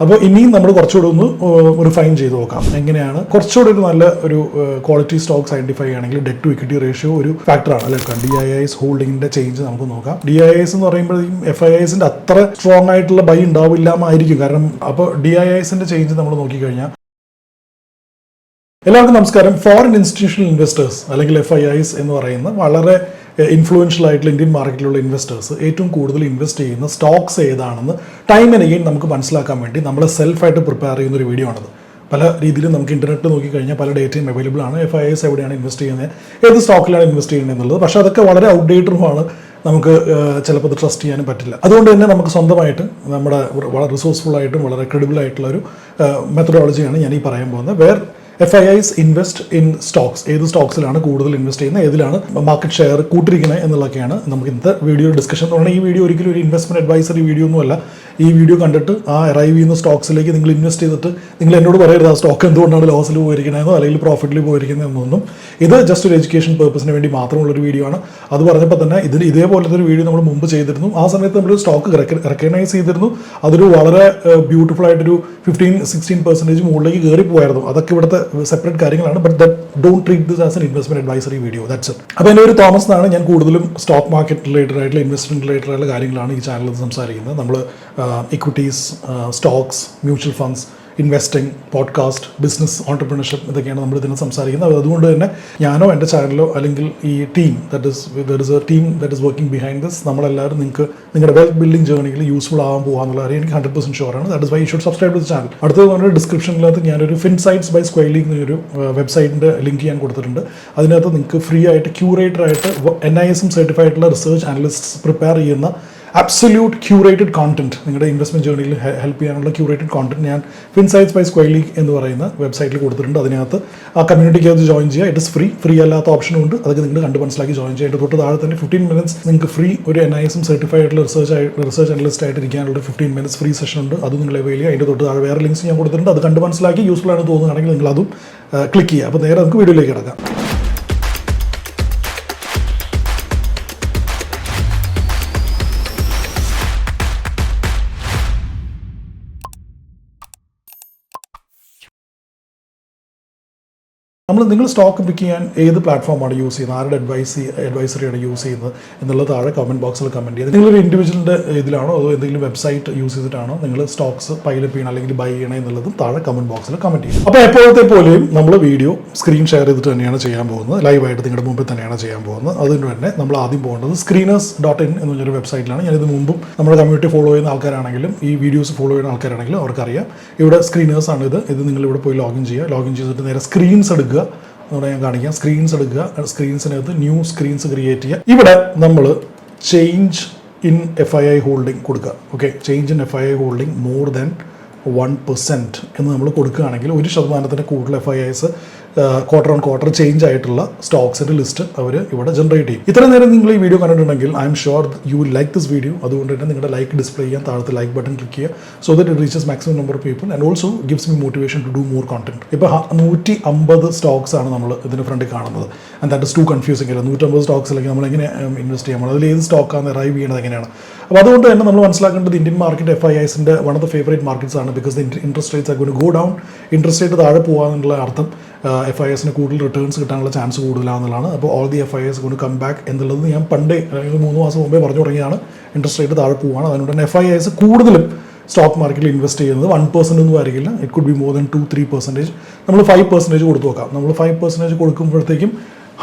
അപ്പോൾ ഇനിയും നമ്മൾ കുറച്ചുകൂടി ഒന്ന് റിഫൈൻ ചെയ്ത് നോക്കാം. എങ്ങനെയാണ് കുറച്ചുകൂടി ഒരു നല്ല ഒരു ക്വാളിറ്റി സ്റ്റോക്സ് ഐഡന്റിഫൈ ആണെങ്കിൽ ഡെറ്റ് ടു ഇക്വിറ്റി റേഷ്യോ ഒരു ഫാക്ടറാണ് അല്ലെ. DIIS ഹോൾഡിങ്ങിന്റെ ചേഞ്ച് നമുക്ക് നോക്കാം. DIIS എന്ന് പറയുമ്പോഴേക്കും FIISന്റെ അത്ര സ്ട്രോങ് ആയിട്ടുള്ള ബൈ ഉണ്ടാവില്ലാമായിരിക്കും. കാരണം അപ്പോൾ DIISന്റെ ചേഞ്ച് നമ്മൾ നോക്കിക്കഴിഞ്ഞാൽ എല്ലാവർക്കും നമസ്കാരം. ഫോറിൻ ഇൻസ്റ്റിറ്റ്യൂഷണൽ ഇൻവെസ്റ്റേഴ്സ് അല്ലെങ്കിൽ FIIs എന്ന് പറയുന്ന വളരെ ഇൻഫ്ലുവൻഷ്യൽ ആയിട്ടുള്ള ഇന്ത്യൻ മാർക്കറ്റിലുള്ള ഇൻവെസ്റ്റേഴ്സ് ഏറ്റവും കൂടുതൽ ഇൻവെസ്റ്റ് ചെയ്യുന്ന സ്റ്റോക്സ് ഏതാണെന്ന് ടൈം ആൻഡ് അഗെയിൻ നമുക്ക് മനസ്സിലാക്കാൻ വേണ്ടി നമ്മൾ സെൽഫായിട്ട് പ്രിപ്പയർ ചെയ്യുന്ന ഒരു വീഡിയോ ആണത്. പല രീതിയിലും നമുക്ക് ഇന്റർനെറ്റ് നോക്കിക്കഴിഞ്ഞാൽ പല ഡേറ്റയും അവൈലബിൾ ആണ്. FIIs എവിടെയാണ് ഇൻവെസ്റ്റ് ചെയ്യുന്നത്, ഏത് സ്റ്റോക്കിലാണ് ഇൻവെസ്റ്റ് ചെയ്യുന്നത് എന്നുള്ളത്. പക്ഷേ അതൊക്കെ വളരെ ഔട്ട്ഡേറ്റഡുമാണ്. നമുക്ക് ചിലപ്പോൾ അത് ട്രസ്റ്റ് ചെയ്യാനും പറ്റില്ല. അതുകൊണ്ട് തന്നെ നമുക്ക് സ്വന്തമായിട്ട് നമ്മുടെ വളരെ റിസോഴ്സ്ഫുൾ ആയിട്ടും വളരെ ക്രെഡിബിൾ ആയിട്ടുള്ള ഒരു മെത്തഡോളജിയാണ് ഞാൻ ഈ പറയാൻ പോകുന്നത്. FIIs ഇൻവെസ്റ്റ് ഇൻ സ്റ്റോക്സ്, ഏത് സ്റ്റോക്സിലാണ് കൂടുതൽ ഇൻവെസ്റ്റ് ചെയ്യുന്നത്, ഏതിലാണ് മാർക്കറ്റ് ഷെയർ കൂട്ടിരിക്കുന്നത് എന്നുള്ളതൊക്കെയാണ് നമുക്ക് ഇന്നത്തെ വീഡിയോ ഡിസ്കഷൻ എന്ന് പറഞ്ഞാൽ. ഈ വീഡിയോ ഒരിക്കലും ഒരു ഇൻവെസ്റ്റ്മെന്റ് അഡ്വൈസറി വീഡിയോ ഒന്നുമല്ല. ഈ വീഡിയോ കണ്ടിട്ട് ആ അറൈവ് ചെയ്യുന്ന സ്റ്റോക്സിലേക്ക് നിങ്ങൾ ഇൻവെസ്റ്റ് ചെയ്തിട്ട് നിങ്ങൾ എന്നോട് പറയരുത് ആ സ്റ്റോക്ക് എന്തുകൊണ്ടാണ് ലോസിൽ പോയിരിക്കുന്നതെന്നോ അല്ലെങ്കിൽ പ്രോഫിറ്റിൽ പോയിരിക്കുന്നതെന്നൊന്നും. ഇത് ജസ്റ്റ് ഒരു എഡ്യൂക്കേഷൻ പർപ്പസിന് വേണ്ടി മാത്രമുള്ളൊരു വീഡിയോ ആണ്. അത് പറഞ്ഞപ്പോൾ തന്നെ ഇതേപോലത്തെ ഒരു വീഡിയോ നമ്മൾ മുമ്പ് ചെയ്തിരുന്നു. ആ സമയത്ത് നമ്മൾ സ്റ്റോക്ക് റെക്കഗ്നൈസ് ചെയ്തിരുന്നു. അതൊരു വളരെ ബ്യൂട്ടിഫുൾ ആയിട്ടൊരു 15-16% മുകളിലേക്ക് കയറി പോയായിരുന്നു. അതൊക്കെ ഇവിടുത്തെ സെപ്പറേറ്റ് കാര്യങ്ങളാണ്. But that don't treat this as an investment advisory video. That's it. അപ്പോൾ എൻ്റെ ഒരു തോമസ് എന്നാണ്. ഞാൻ കൂടുതലും സ്റ്റോക്ക് മാർക്കറ്റ് റിലേറ്റഡ് ആയിട്ടുള്ള ഇൻവെസ്റ്റ്മെന്റ് റിലേറ്റഡ് ആയിട്ടുള്ള കാര്യങ്ങളാണ് ഈ ചാനലിൽ സംസാരിക്കുന്നത്. നമ്മൾ equities, stocks, mutual funds, investing, podcast, business, entrepreneurship, ഇതൊക്കെയാണ് നമ്മൾ ഇതിനെ സംസാരിക്കുന്നത്. അതുകൊണ്ട് തന്നെ ഞാനോ എൻ്റെ ചാനലോ അല്ലെങ്കിൽ ഈ team there is A team that is working behind this, നമ്മളെല്ലാവരും നിങ്ങൾക്ക് നിങ്ങളുടെ വെൽത്ത് ബിൽഡിംഗ് ജേർണിയിൽ യൂസ്ഫുൾ ആകാൻ പോകുന്നുള്ള കാര്യം എനിക്ക് 100% ഷുവറാണ്. That is why you should subscribe to the channel. അടുത്തത് പറഞ്ഞാൽ ഡിസ്ക്രിപ്ഷനിനകത്ത് ഞാനൊരു ഫിൻസൈറ്റ്സ് ബൈ സ്ക്വയർലീഗ് എന്നൊരു വെബ്സൈറ്റിൻ്റെ ലിങ്ക് ഞാൻ കൊടുത്തിട്ടുണ്ട്. അതിനകത്ത് നിങ്ങൾക്ക് ഫ്രീ ആയിട്ട് ക്യൂറേറ്ററായിട്ട് NISM സർട്ടിഫൈഡ് ആയിട്ടുള്ള റിസർച്ച് അനലിസ്റ്റ്സ് പ്രിപ്പയർ ചെയ്യുന്ന അബ്സല്യൂട്ട് ക്യൂറേറ്റഡ് കോണ്ടന്റ്, നിങ്ങളുടെ ഇൻവെസ്റ്റ്മെന്റ് ജേർണിയിൽ ഹെൽപ്പ് ചെയ്യാനുള്ള ക്യൂറേറ്റഡ് കോണ്ടന്റ് ഞാൻ ഫിൻസൈറ്റ്സ് ബൈ സ്ക്വയർലീഗ് എന്ന് പറയുന്ന വെബ്സൈറ്റിൽ കൊടുത്തിട്ടുണ്ട്. അതിനകത്ത് ആ കമ്മ്യൂണിറ്റിക്ക് അത് ജോയിൻ ചെയ്യുക. ഇറ്റ് ഇസ് ഫ്രീ അല്ലാത്ത ഓപ്ഷനും ഉണ്ട്. അതൊക്കെ നിങ്ങൾ കണ്ട് മനസ്സിലാക്കി ജോയിൻ ചെയ്യേണ്ടത്. തൊട്ട് താഴെ തന്നെ 15 minutes നിങ്ങൾക്ക് ഫ്രീ ഒരു NISM സർട്ടിഫൈഡ് ആയിട്ടുള്ള റിസർച്ച് അനലിസ്റ്റ് ആയിട്ട് ഇരിക്കാനുള്ള 15 minutes ഫ്രീ സെഷൻ ഉണ്ട്. അത് നിങ്ങൾ അവൈൽ ചെയ്യുക. അതിൻ്റെ തൊട്ട് താഴെ വേറെ ലിങ്ക്സ് ഞാൻ കൊടുത്തിട്ടുണ്ട്. അത് കണ്ട് മനസ്സിലാക്കി യൂസ്ഫുൾ ആണ് തോന്നുകയാണെങ്കിൽ നിങ്ങൾ അതും ക്ലിക്ക് ചെയ്യുക. അപ്പോൾ നേരെ നമുക്ക് വീഡിയോയിലേക്ക് കിടക്കാം. നിങ്ങൾ സ്റ്റോക്ക് പിക്ക് ചെയ്യാൻ ഏത് പ്ലാറ്റ്ഫോമാണ് യൂസ് ചെയ്യുന്നത്, ആരുടെ അഡ്വൈസറിയാണ് യൂസ് ചെയ്യുന്നത് എന്നുള്ളത് താഴെ കമൻറ്റ് ബോക്സിൽ കമൻറ്റ് ചെയ്യുക. നിങ്ങളൊരു ഇൻഡിവിജ്വലിൻ്റെ ഇതിലാണോ അതോ എന്തെങ്കിലും വെബ്സൈറ്റ് യൂസ് ചെയ്തിട്ടാണോ നിങ്ങൾ സ്റ്റോക്സ് പൈലപ്പ് ചെയ്യണം അല്ലെങ്കിൽ ബൈ ചെയ്യണം എന്നുള്ളതും താഴെ കമൻറ്റ് ബോക്സിൽ കമൻറ്റ് ചെയ്യും. അപ്പോൾ എപ്പോഴത്തെ പോലെയും നമ്മൾ വീഡിയോ സ്ക്രീൻ ഷെയർ ചെയ്തിട്ട് തന്നെയാണ് ചെയ്യാൻ പോകുന്നത്. ലൈവായിട്ട് നിങ്ങളുടെ മുമ്പിൽ തന്നെയാണ് ചെയ്യാൻ പോകുന്നത്. അതുകൊണ്ട് തന്നെ നമ്മൾ ആദ്യം പോകേണ്ടത് screeners.in എന്നൊരു വെബ്സൈറ്റിലാണ്. ഞാനിത് മുമ്പും നമ്മുടെ കമ്മ്യൂണിറ്റി ഫോളോ ചെയ്യുന്ന ആൾക്കാരാണെങ്കിലും ഈ വീഡിയോസ് ഫോളോ ചെയ്യുന്ന ആൾക്കാരാണെങ്കിലും അവർക്കറിയാം. ഇവിടെ സ്ക്രീനേഴ്സ് ആണ് ഇത് നിങ്ങളിവിടെ പോയി ലോഗിൻ ചെയ്യുക. ലോഗിൻ ചെയ്തിട്ട് നേരെ സ്ക്രീൻസ് എടുക്കുക എന്നോട് ഞാൻ കാണിക്കാം. സ്ക്രീൻസ് എടുക്കുക. സ്ക്രീൻസിനകത്ത് ന്യൂ സ്ക്രീൻസ് ക്രിയേറ്റ് ചെയ്യുക. ഇവിടെ നമ്മൾ ചേഞ്ച് ഇൻ FII ഹോൾഡിംഗ് കൊടുക്കുക. Okay, change in FII holding more than 1% എന്ന് നമ്മൾ കൊടുക്കുകയാണെങ്കിൽ 1% കൂടുതൽ FIIs quarter on quarter change ആയിട്ടുള്ള സ്റ്റോക്സിൻ്റെ ലിസ്റ്റ് അവർ ഇവിടെ ജനറേറ്റ് ചെയ്യും. ഇത്ര നേരം നിങ്ങൾ ഈ വീഡിയോ കണ്ടിട്ടുണ്ടെങ്കിൽ I'm sure you will like this video. അതുകൊണ്ട് തന്നെ നിങ്ങളുടെ ലൈക്ക് ഡിസ്പ്ലേ ചെയ്യാൻ താഴത്തെ ലൈക്ക് ബട്ടൺ ക്ലിക്ക് ചെയ്യുക. So that it reaches maximum number of people and also gives me motivation to do more content. ഇപ്പോൾ 150 stocks ആണ് നമ്മൾ ഇതിന് ഫ്രണ്ടിൽ കാണുന്നത്. And that is too confusing അല്ല. 150 സ്റ്റോക്സിലേക്ക് നമ്മൾ എങ്ങനെ ഇൻവെസ്റ്റ് ചെയ്യാൻ, അതിൽ ഏത് സ്റ്റോക്കാണ് അറൈവ് ചെയ്യുന്നത് എങ്ങനെയാണ്. അപ്പോൾ അതുകൊണ്ട് തന്നെ നമ്മൾ മനസ്സിലാക്കേണ്ടത് ഇന്ത്യൻ മാർക്കറ്റ് FIIsന്റെ one of the favourite markets ആണ്. Because the interest rates are going to go down. Interest rate താഴെ പോകാമെന്നുള്ള അർത്ഥം FIIsന് കൂടുതൽ റിട്ടേൺസ് കിട്ടാനുള്ള ചാൻസ് കൂടുതലാണെന്നുള്ളതാണ്. അപ്പോൾ ഓൾ ദി FIIs കൊണ്ട് കം ബാക്ക് എന്നുള്ളത് ഞാൻ പണ്ടേ 3 മാസം മുമ്പേ പറഞ്ഞു തുടങ്ങിയാണ്. ഇൻട്രസ്റ്റ് റേറ്റ് താഴെ പോവുകയാണ്. അതുകൊണ്ട് തന്നെ FIIs കൂടുതലും സ്റ്റോക്ക് മാർക്കറ്റിൽ ഇൻവെസ്റ്റ് ചെയ്യുന്നത് 1% ഒന്നും ആയിരിക്കില്ല. It could be more than 2-3%. നമ്മൾ 5% കൊടുത്തു നോക്കാം. നമ്മൾ 5% കൊടുക്കുമ്പോഴത്തേക്കും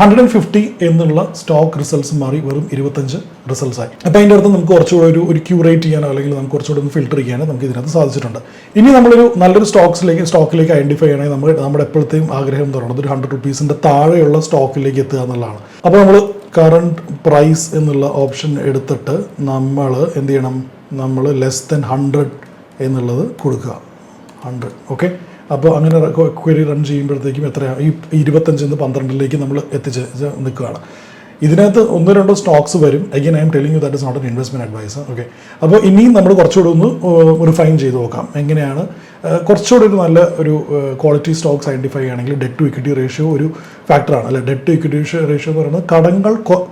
150 എന്നുള്ള സ്റ്റോക്ക് റിസൾട്ട്സ് മാറി വെറും 25 റിസൾട്ട്സ് ആയി. അപ്പോൾ അതിൻ്റെ അർത്ഥം നമുക്ക് കുറച്ചുകൂടെ ഒരു ക്യൂറേറ്റ് ചെയ്യാനോ അല്ലെങ്കിൽ നമുക്ക് കുറച്ചുകൂടെ ഒന്ന് ഫിൽട്ടർ ചെയ്യാനോ നമുക്ക് ഇതിനകത്ത് സാധിച്ചിട്ടുണ്ട്. ഇനി നമ്മളൊരു നല്ലൊരു സ്റ്റോക്കിലേക്ക് ഐഡൻറ്റിഫൈ ചെയ്യണമെങ്കിൽ നമ്മുടെ എപ്പോഴത്തെയും ആഗ്രഹം എന്ന് പറയുന്നത് ഒരു 100 rupeesന്റെ താഴെയുള്ള സ്റ്റോക്കിലേക്ക് എത്തുക എന്നുള്ളതാണ്. അപ്പോൾ നമ്മൾ കറണ്ട് പ്രൈസ് എന്നുള്ള ഓപ്ഷൻ എടുത്തിട്ട് നമ്മൾ എന്ത് ചെയ്യണം, നമ്മൾ ലെസ് ദാൻ 100 എന്നുള്ളത് കൊടുക്കുക. 100. ഓക്കെ, അപ്പോൾ അങ്ങനെ ക്വയറി റൺ ചെയ്യുമ്പോഴത്തേക്കും എത്രയാണ് ഈ 25 12 നമ്മൾ എത്തിച്ച് നിൽക്കുകയാണ്. ഇതിനകത്ത് 1-2 സ്റ്റോക്സ് വരും. Again I'm telling you that is not an investment advisor. Okay, അപ്പോൾ ഇനിയും നമ്മൾ കുറച്ചുകൂടി ഒന്ന് റിഫൈൻ ചെയ്ത് നോക്കാം. എങ്ങനെയാണ് കുറച്ചുകൂടി ഒരു നല്ല ഒരു ക്വാളിറ്റി സ്റ്റോക്സ് ഐഡന്റിഫൈ ആണെങ്കിൽ ഡെറ്റ് ടു ഇക്വിറ്റി റേഷ്യോ ഒരു ഫാക്ടറാണ് അല്ലെ. ഡെറ്റ് ടു ഇക്വിറ്റി റേഷ്യോ എന്ന് പറയുന്നത്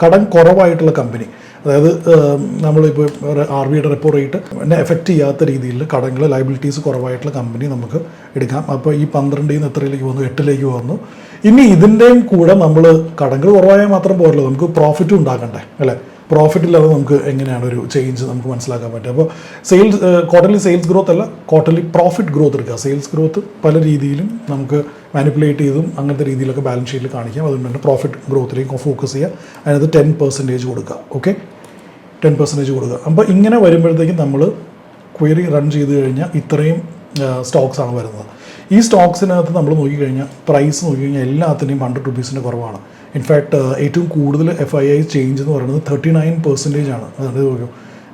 കടം കുറവായിട്ടുള്ള കമ്പനി അതായത് നമ്മളിപ്പോൾ RBIയുടെ റെപ്പോ റേറ്റ് എന്നെ എഫക്റ്റ് ചെയ്യാത്ത രീതിയിൽ കടങ്ങൾ ലയബിലിറ്റീസ് കുറവായിട്ടുള്ള കമ്പനി നമുക്ക് എടുക്കാം. അപ്പോൾ ഈ 12 നിന്ന് എത്രയിലേക്ക് വന്നു, 8ലേക്ക് വന്നു. ഇനി ഇതിൻ്റെയും കൂടെ നമ്മൾ കടങ്ങൾ കുറവായാൽ മാത്രം പോരല്ലോ, നമുക്ക് പ്രോഫിറ്റും ഉണ്ടാക്കണ്ടേ അല്ലേ? പ്രോഫിറ്റ് ഇല്ലാതെ നമുക്ക് എങ്ങനെയാണ് ഒരു ചേഞ്ച് നമുക്ക് മനസ്സിലാക്കാൻ പറ്റുക? അപ്പോൾ ക്വാർട്ടർലി സെയിൽസ് ഗ്രോത്ത് അല്ല, ക്വാർട്ടർലി പ്രോഫിറ്റ് ഗ്രോത്ത് എടുക്കുക. സെയിൽസ് ഗ്രോത്ത് പല രീതിയിലും നമുക്ക് മാനിപ്പുലേറ്റ് ചെയ്തും അങ്ങനത്തെ രീതിയിലൊക്കെ ബാലൻസ് ഷീറ്റിൽ കാണിക്കാം. അതുകൊണ്ട് തന്നെ പ്രോഫിറ്റ് ഗ്രോത്തിലേക്ക് ഫോക്കസ് ചെയ്യുക, അതിനകത്ത് 10% കൊടുക്കുക. ഓക്കെ, 10% കൊടുക്കുക. അപ്പോൾ ഇങ്ങനെ വരുമ്പോഴത്തേക്കും നമ്മൾ ക്വയറി റൺ ചെയ്ത് കഴിഞ്ഞാൽ ഇത്രയും സ്റ്റോക്സ് ആണ് വരുന്നത്. ഈ സ്റ്റോക്സിനകത്ത് നമ്മൾ നോക്കിക്കഴിഞ്ഞാൽ പ്രൈസ് നോക്കിക്കഴിഞ്ഞാൽ എല്ലാത്തിൻ്റെയും 100 രൂപീസിൻ്റെ കുറവാണ്. ഇൻഫാക്ട് ഏറ്റവും കൂടുതൽ FII ചേഞ്ച് എന്ന് പറയുന്നത് 39% ആണ്. അതായത്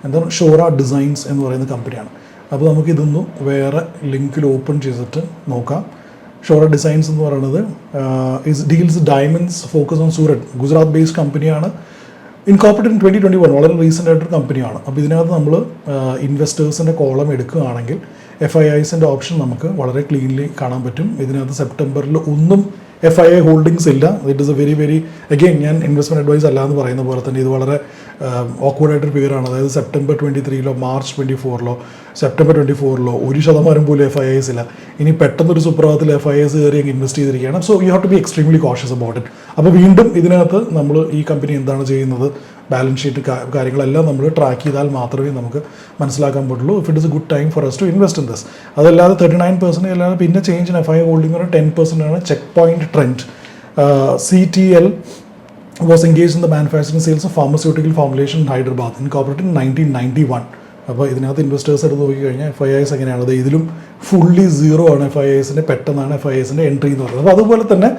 എന്താണ് ഷോറ ഡിസൈൻസ് എന്ന് പറയുന്ന കമ്പനിയാണ്. അപ്പോൾ നമുക്കിതൊന്ന് വേറെ ലിങ്കിൽ ഓപ്പൺ ചെയ്തിട്ട് നോക്കാം. ഷോറ ഡിസൈൻസ് എന്ന് പറയുന്നത് deals diamonds focus on Surat, Gujarat based കമ്പനിയാണ്. ഇൻകോർപ്പറേറ്റഡ് ഇൻ 2021, വളരെ റീസെൻ്റ് ആയിട്ടൊരു കമ്പനിയാണ്. അപ്പോൾ ഇതിനകത്ത് നമ്മൾ ഇൻവെസ്റ്റേഴ്സിൻ്റെ കോളം എടുക്കുകയാണെങ്കിൽ FIIസിൻ്റെ ഓപ്ഷൻ നമുക്ക് വളരെ ക്ലീൻലി കാണാൻ പറ്റും. ഇതിനകത്ത് സെപ്റ്റംബറിൽ ഒന്നും FII ഹോൾഡിങ്സ് ഇല്ല. It is A very again, ഞാൻ ഇൻവെസ്റ്റ്മെൻറ്റ് അഡ്വൈസ് അല്ല എന്ന് പറയുന്ന പോലെ തന്നെ ഇത് വളരെ ഓക്വേർഡായിട്ടൊരു ഫിഗറാണ്. അതായത് സെപ്റ്റംബർ 23 മാർച്ച് 24 സെപ്റ്റംബർ 24 1% പോലും FIIs ഇല്ല. ഇനി പെട്ടെന്നൊരു സുപ്രഭാതത്തിൽ FIIs കയറി ഇൻവെസ്റ്റ് ചെയ്തിരിക്കുകയാണ്. So you have to be extremely cautious about it. അപ്പോൾ വീണ്ടും ഇതിനകത്ത് നമ്മൾ ഈ കമ്പനി എന്താണ് ചെയ്യുന്നത്, ബാലൻസ് ഷീറ്റ് കാര്യങ്ങളെല്ലാം നമ്മൾ ട്രാക്ക് ചെയ്താൽ മാത്രമേ നമുക്ക് മനസ്സിലാക്കാൻ പറ്റുള്ളൂ. If it is a good time for us to invest in this. അതല്ലാതെ 39% അല്ലാതെ പിന്നെ ചേഞ്ച് ഇൻ FII ഹോൾഡിംഗ് ഒരു 10% ആണ്. Check point trend CTL was engaged in the manufacturing sales of pharmaceutical formulation in Hyderabad, incorporated in 1991. അപ്പോൾ ഇതിനകത്ത് investors എടുത്ത് നോക്കിക്കഴിഞ്ഞാൽ FIIs എങ്ങനെയാണ്, ഇതിലും ഫുള്ളി സീറോ ആണ് FIIസിൻ്റെ, പെട്ടെന്നാണ് FIIസിൻ്റെ എൻട്രി എന്ന് പറയുന്നത്. അപ്പോൾ അതുപോലെ തന്നെ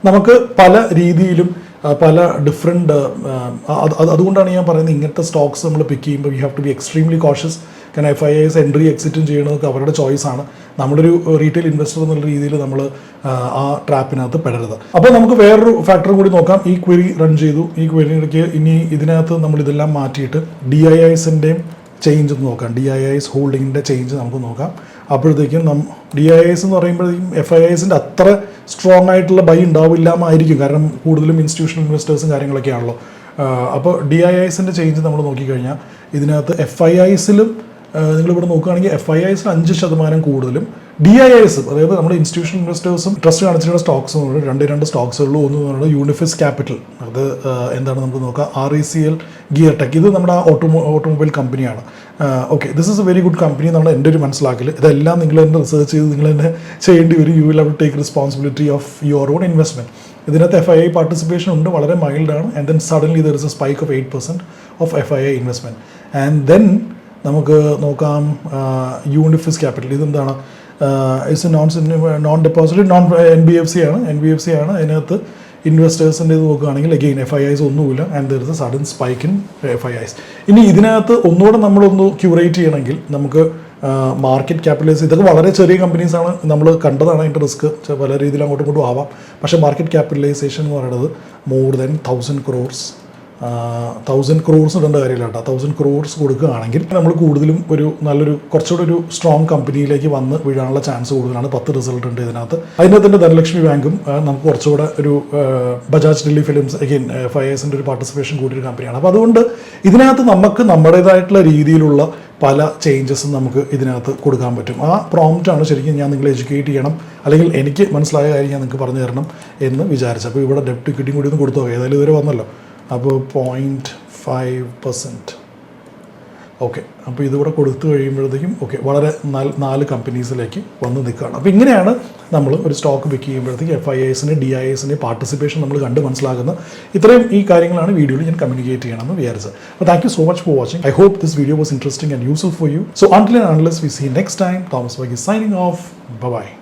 നമുക്ക് പല രീതിയിലും പല ഡിഫറെൻറ്റ് അതുകൊണ്ടാണ് ഞാൻ പറയുന്നത് ഇങ്ങനത്തെ സ്റ്റോക്സ് നമ്മൾ പിക്ക് ചെയ്യുമ്പോൾ you have to be extremely cautious. കാരണം FIIs എൻട്രി എക്സിറ്റും ചെയ്യണതൊക്കെ അവരുടെ ചോയ്സാണ്. നമ്മളൊരു റീറ്റെയിൽ ഇൻവെസ്റ്റർ എന്നുള്ള രീതിയിൽ നമ്മൾ ആ ട്രാപ്പിനകത്ത് പെടരുത്. അപ്പോൾ നമുക്ക് വേറൊരു ഫാക്ടറും കൂടി നോക്കാം. ഈ ക്വയറി റൺ ചെയ്തു. ഈ ക്വയറിയിലേക്ക് ഇനി ഇതിനകത്ത് നമ്മൾ ഇതെല്ലാം മാറ്റിയിട്ട് DIIസിൻ്റെയും ചേഞ്ച് ഒന്ന് നോക്കാം. DIIs ഹോൾഡിങ്ങിൻ്റെ ചേഞ്ച് നമുക്ക് നോക്കാം. അപ്പോഴത്തേക്കും DIIs എന്ന് പറയുമ്പോഴത്തേക്കും FIIസിൻ്റെ അത്ര സ്ട്രോങ് ആയിട്ടുള്ള ബൈ ഉണ്ടാവില്ലാമായിരിക്കും, കാരണം കൂടുതലും ഇൻസ്റ്റിറ്റ്യൂഷണൽ ഇൻവെസ്റ്റേഴ്സും കാര്യങ്ങളൊക്കെയാണല്ലോ. അപ്പോൾ DIIസിൻ്റെ ചേഞ്ച് നമ്മൾ നോക്കിക്കഴിഞ്ഞാൽ ഇതിനകത്ത് FIIസിലും നിങ്ങളിവിടെ നോക്കുകയാണെങ്കിൽ FIIസിൽ 5% കൂടുതലും, DIIs അതായത് നമ്മുടെ ഇൻസ്റ്റിറ്റ്യൂഷണൽ ഇൻവെസ്റ്റേഴ്സും ട്രസ്റ്റ് കാണിച്ചിട്ടുള്ള സ്റ്റോക്സ് രണ്ട് സ്റ്റോക്സുകളിലും ഒന്ന് പറയുന്നത് യൂണിഫിസ് ക്യാപിറ്റൽ, അത് എന്താണ് നമുക്ക് നോക്കാം, RECL ഗിയർ ടെക്, ഇത് നമ്മുടെ ഓട്ടോമൊബൈൽ കമ്പനിയാണ്. Okay, this is A very good company എന്നാണ് എൻ്റെ ഒരു മനസ്സിലാക്കൽ. ഇതെല്ലാം നിങ്ങൾ തന്നെ റിസർച്ച് ചെയ്ത് നിങ്ങൾ തന്നെ ചെയ്യേണ്ടി വരും. You will have to take responsibility of your own investment. ഇതിനകത്ത് FII പാർട്ടിസിപ്പേഷൻ ഉണ്ട്, വളരെ മൈൽഡാണ്. And then suddenly there is a spike of 8% of FII investment. And then നമുക്ക് നോക്കാം യൂണിഫിസ് ക്യാപിറ്റൽ. ഇതെന്താണ്, ഇറ്റ്സ് നോൺ ഡെപ്പോസിറ്റ് NBFC ആണ്. അതിനകത്ത് ഇൻവെസ്റ്റേഴ്സിൻ്റെ ഇത് നോക്കുകയാണെങ്കിൽ അഗെയിൻ FIIs ഒന്നുമില്ല. And there is a sudden spike in FIIs. ഇനി ഇതിനകത്ത് ഒന്നുകൂടെ നമ്മളൊന്ന് ക്യൂറേറ്റ് ചെയ്യണമെങ്കിൽ നമുക്ക് മാർക്കറ്റ് ക്യാപിറ്റലൈസ്, ഇതൊക്കെ വളരെ ചെറിയ കമ്പനീസാണ്, നമ്മൾ കണ്ടതാണ് അതിൻ്റെ റിസ്ക് പല രീതിയിൽ അങ്ങോട്ടും ഇങ്ങോട്ടും ആവാം. പക്ഷേ മാർക്കറ്റ് ക്യാപിറ്റലൈസേഷൻ എന്ന് പറയുന്നത് മോർ ദാൻ 1000 crores. 1000 crores ഇടേണ്ട കാര്യമില്ല കേട്ടോ. 1000 crores കൊടുക്കുകയാണെങ്കിൽ നമ്മൾ കൂടുതലും ഒരു നല്ലൊരു കുറച്ചുകൂടെ ഒരു സ്ട്രോങ് കമ്പനിയിലേക്ക് വന്ന് വീഴാനുള്ള ചാൻസ് കൂടുതലാണ്. 10 റിസൾട്ട് ഉണ്ട് ഇതിനകത്ത്. അതിനകത്ത് തന്നെ ധനലക്ഷ്മി ബാങ്കും നമുക്ക് കുറച്ചുകൂടെ ഒരു ബജാജ് ഡെല്ലി ഫിലിംസ് അഗെയിൻ FIIസിൻ്റെ ഒരു പാർട്ടിസിപ്പേഷൻ കൂടിയൊരു കമ്പനിയാണ്. അപ്പോൾ അതുകൊണ്ട് ഇതിനകത്ത് നമുക്ക് നമ്മുടേതായിട്ടുള്ള രീതിയിലുള്ള പല ചേഞ്ചസും നമുക്ക് ഇതിനകത്ത് കൊടുക്കാൻ പറ്റും. ആ പ്രോംപ്റ്റാണ് ശരിക്കും ഞാൻ നിങ്ങളെ എഡ്യൂക്കേറ്റ് ചെയ്യണം, അല്ലെങ്കിൽ എനിക്ക് മനസ്സിലായ കാര്യം ഞാൻ നിങ്ങൾക്ക് പറഞ്ഞു തരണം എന്ന് വിചാരിച്ചു. അപ്പോൾ ഇവിടെ ഡെപ്റ്റ് ഇക്വിറ്റിയും കൂടി ഒന്ന് കൊടുത്തു, ഏതായാലും ഇതുവരെ വന്നല്ലോ. അപ്പോൾ 0.5%. ഓക്കെ, അപ്പോൾ ഇതിവിടെ കൊടുത്തു കഴിയുമ്പോഴത്തേക്കും ഓക്കെ വളരെ 4 കമ്പനീസിലേക്ക് വന്ന് നിൽക്കുകയാണ്. അപ്പോൾ ഇങ്ങനെയാണ് നമ്മൾ ഒരു സ്റ്റോക്ക് പിക്ക് ചെയ്യുമ്പോഴത്തേക്ക് FIIസിൻ്റെ DIIസിൻ്റെ പാർട്ടിസിപ്പേഷൻ നമ്മൾ കണ്ട് മനസ്സിലാക്കുന്നത്. ഇത്രയും ഈ കാര്യങ്ങളാണ് വീഡിയോയിൽ ഞാൻ കമ്മ്യൂണിക്കേറ്റ് ചെയ്യണമെന്ന് വിചാരിച്ചത്. അപ്പോൾ thank you so much for watching. I hope this video was interesting and useful for you. So until and unless we see next time, Thomas Varghese signing off. By.